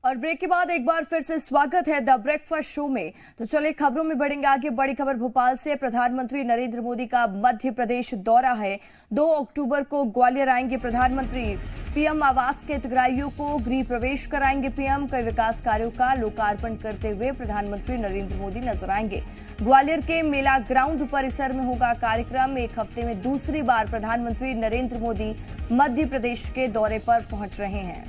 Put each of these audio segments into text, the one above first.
और ब्रेक के बाद एक बार फिर से स्वागत है द ब्रेकफास्ट शो में। तो चलिए खबरों में बढ़ेंगे आगे। बड़ी खबर भोपाल से। प्रधानमंत्री नरेंद्र मोदी का मध्य प्रदेश दौरा है। 2 अक्टूबर को ग्वालियर आएंगे प्रधानमंत्री। पीएम आवास के हितग्राहियों को गृह प्रवेश कराएंगे पीएम। कई विकास कार्यों का लोकार्पण करते हुए प्रधानमंत्री नरेंद्र मोदी नजर आएंगे। ग्वालियर के मेला ग्राउंड परिसर में होगा कार्यक्रम। एक हफ्ते में दूसरी बार प्रधानमंत्री नरेंद्र मोदी मध्य प्रदेश के दौरे पर पहुंच रहे हैं।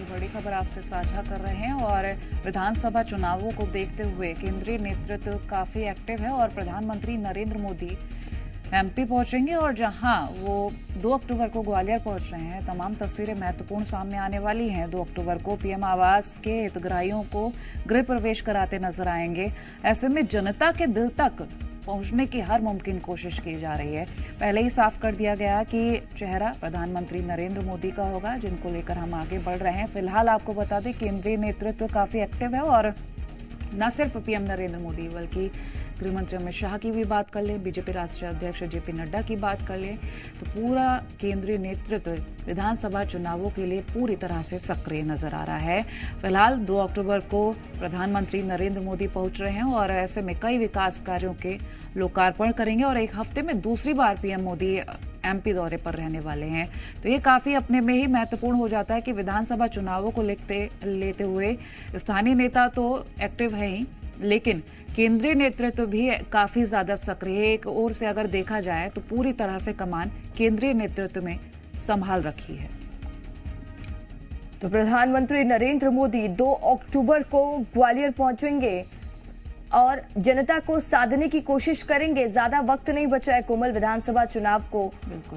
बड़ी खबर आपसे साझा कर रहे हैं। और विधानसभा चुनावों को देखते हुए केंद्रीय नेतृत्व काफी एक्टिव है और प्रधानमंत्री नरेंद्र मोदी एमपी पहुंचेंगे और जहां वो 2 अक्टूबर को ग्वालियर पहुंच रहे हैं, तमाम तस्वीरें महत्वपूर्ण सामने आने वाली हैं। 2 अक्टूबर को पीएम आवास के हितग्राहियों को गृह प्रवेश कराते नजर आएंगे। ऐसे में जनता के दिल तक पहुंचने की हर मुमकिन कोशिश की जा रही है। पहले ही साफ कर दिया गया कि चेहरा प्रधानमंत्री नरेंद्र मोदी का होगा, जिनको लेकर हम आगे बढ़ रहे हैं। फिलहाल आपको बता दें केंद्रीय नेतृत्व काफी एक्टिव है और न सिर्फ पीएम नरेंद्र मोदी बल्कि गृहमंत्री अमित शाह की भी बात कर लें, बीजेपी राष्ट्रीय अध्यक्ष जेपी नड्डा की बात कर लें, तो पूरा केंद्रीय नेतृत्व विधानसभा चुनावों के लिए पूरी तरह से सक्रिय नजर आ रहा है। फिलहाल 2 अक्टूबर को प्रधानमंत्री नरेंद्र मोदी पहुंच रहे हैं और ऐसे में कई विकास कार्यों के लोकार्पण करेंगे और एक हफ्ते में दूसरी बार पीएम मोदी एमपी दौरे पर रहने वाले हैं। तो ये काफी अपने में ही महत्वपूर्ण हो जाता है कि विधानसभा चुनावों को लेते हुए स्थानीय नेता तो एक्टिव है ही, लेकिन केंद्रीय नेतृत्व भी काफी ज्यादा सक्रिय है। एक ओर से अगर देखा जाए तो पूरी तरह से कमान केंद्रीय नेतृत्व में संभाल रखी है। तो प्रधानमंत्री नरेंद्र मोदी 2 अक्टूबर को ग्वालियर पहुंचेंगे और जनता को साधने की कोशिश करेंगे। ज्यादा वक्त नहीं बचा है कोमल विधानसभा चुनाव को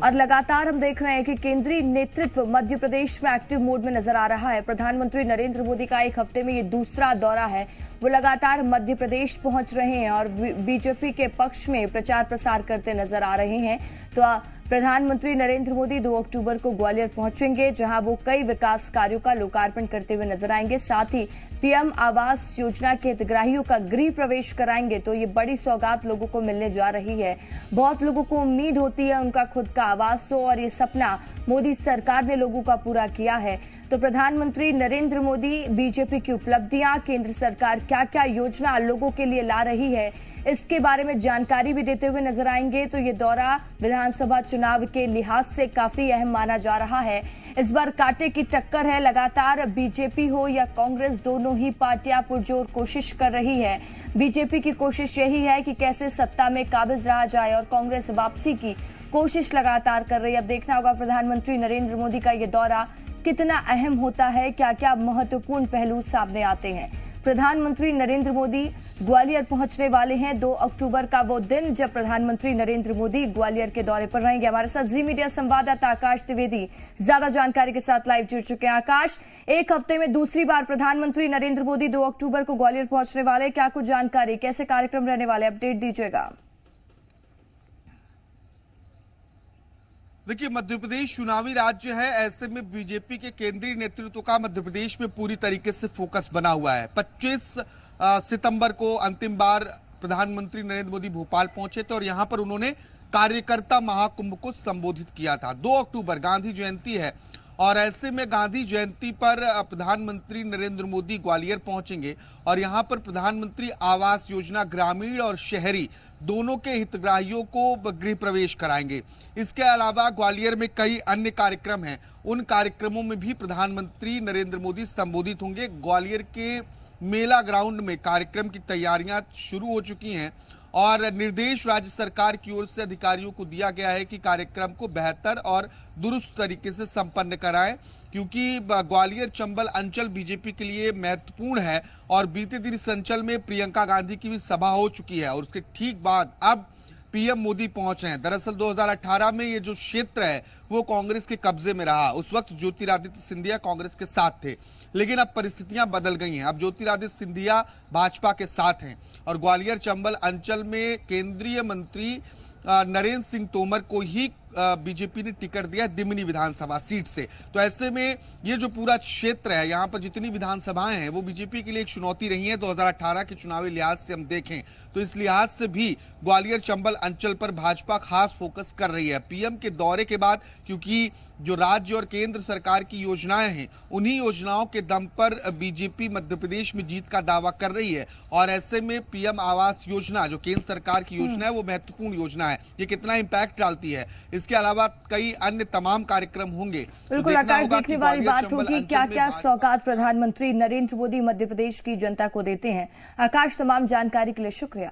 और लगातार हम देख रहे हैं कि केंद्रीय नेतृत्व मध्य प्रदेश में एक्टिव मोड में नजर आ रहा है। प्रधानमंत्री नरेंद्र मोदी का एक हफ्ते में ये दूसरा दौरा है। वो लगातार मध्य प्रदेश पहुंच रहे हैं और बीजेपी के पक्ष में प्रचार प्रसार करते नजर आ रहे हैं। तो प्रधानमंत्री नरेंद्र मोदी 2 अक्टूबर को ग्वालियर पहुंचेंगे, जहां वो कई विकास कार्यों का लोकार्पण करते हुए नजर आएंगे। साथ ही पीएम आवास योजना के हितग्राहियों का गृह प्रवेश कराएंगे। तो ये बड़ी सौगात लोगों को मिलने जा रही है। बहुत लोगों को उम्मीद होती है उनका खुद का आवास हो और ये सपना मोदी सरकार ने लोगों का पूरा किया है। तो प्रधानमंत्री नरेंद्र मोदी बीजेपी की उपलब्धियां, केंद्र सरकार क्या क्या योजना लोगों के लिए ला रही है, इसके बारे में जानकारी भी देते हुए नजर आएंगे। तो ये दौरा विधानसभा चुनाव के लिहाज से काफी अहम माना जा रहा है। इस बार कांटे की टक्कर है। लगातार बीजेपी हो या कांग्रेस, दोनों ही पार्टियां पुरजोर कोशिश कर रही है। बीजेपी की कोशिश यही है कि कैसे सत्ता में काबिज रहा जाए और कांग्रेस वापसी की कोशिश लगातार कर रही है। अब देखना होगा प्रधानमंत्री नरेंद्र मोदी का ये दौरा कितना अहम होता है, क्या क्या महत्वपूर्ण पहलू सामने आते हैं। प्रधानमंत्री नरेंद्र मोदी ग्वालियर पहुंचने वाले हैं। 2 अक्टूबर का वो दिन जब प्रधानमंत्री नरेंद्र मोदी ग्वालियर के दौरे पर रहेंगे। हमारे साथ जी मीडिया संवाददाता आकाश द्विवेदी ज्यादा जानकारी के साथ लाइव जुड़ चुके हैं। आकाश, एक हफ्ते में दूसरी बार प्रधानमंत्री नरेंद्र मोदी 2 अक्टूबर को ग्वालियर पहुंचने वाले, क्या कुछ जानकारी, कैसे कार्यक्रम रहने वाले, अपडेट दीजिएगा। देखिए, मध्य प्रदेश चुनावी राज्य है, ऐसे में बीजेपी के केंद्रीय नेतृत्व का मध्य प्रदेश में पूरी तरीके से फोकस बना हुआ है। 25 सितंबर को अंतिम बार प्रधानमंत्री नरेंद्र मोदी भोपाल पहुंचे थे और यहां पर उन्होंने कार्यकर्ता महाकुंभ को संबोधित किया था। 2 अक्टूबर गांधी जयंती है और ऐसे में गांधी जयंती पर प्रधानमंत्री नरेंद्र मोदी ग्वालियर पहुंचेंगे और यहां पर प्रधानमंत्री आवास योजना ग्रामीण और शहरी दोनों के हितग्राहियों को गृह प्रवेश कराएंगे। इसके अलावा ग्वालियर में कई अन्य कार्यक्रम हैं, उन कार्यक्रमों में भी प्रधानमंत्री नरेंद्र मोदी संबोधित होंगे। ग्वालियर के मेला ग्राउंड में कार्यक्रम की तैयारियां शुरू हो चुकी हैं और निर्देश राज्य सरकार की ओर से अधिकारियों को दिया गया है कि कार्यक्रम को बेहतर और दुरुस्त तरीके से संपन्न कराएं, क्योंकि ग्वालियर चंबल अंचल बीजेपी के लिए महत्वपूर्ण है और बीते दिन इस अंचल में प्रियंका गांधी की भी सभा हो चुकी है और उसके ठीक बाद अब पीएम मोदी पहुंच रहे हैं। दरअसल 2018 में ये जो क्षेत्र है वो कांग्रेस के कब्जे में रहा। उस वक्त ज्योतिरादित्य सिंधिया कांग्रेस के साथ थे, लेकिन अब परिस्थितियां बदल गई हैं। अब ज्योतिरादित्य सिंधिया भाजपा के साथ हैं और ग्वालियर चंबल अंचल में केंद्रीय मंत्री नरेंद्र सिंह तोमर को ही बीजेपी ने टिकट दिया दिमनी विधानसभा सीट से। तो ऐसे में ये जो पूरा क्षेत्र है, यहाँ पर जितनी विधानसभाएं हैं वो बीजेपी के लिए एक चुनौती रही है। 2018 के चुनावी लिहाज से हम देखें तो इस लिहाज से भी ग्वालियर चंबल अंचल पर भाजपा खास फोकस कर रही है। पीएम के दौरे के बाद, क्योंकि जो राज्य और केंद्र सरकार की योजनाएं हैं, उन्हीं योजनाओं के दम पर बीजेपी मध्य प्रदेश में जीत का दावा कर रही है। और ऐसे में पीएम आवास योजना, जो केंद्र सरकार की योजना है, वो महत्वपूर्ण योजना है। ये कितना इम्पैक्ट डालती है, इसके अलावा कई अन्य तमाम कार्यक्रम होंगे। बिल्कुल आकाश, देखने वाली बात होगी क्या क्या सौगात प्रधानमंत्री नरेंद्र मोदी मध्य प्रदेश की जनता को देते हैं। आकाश, तमाम जानकारी के लिए शुक्रिया।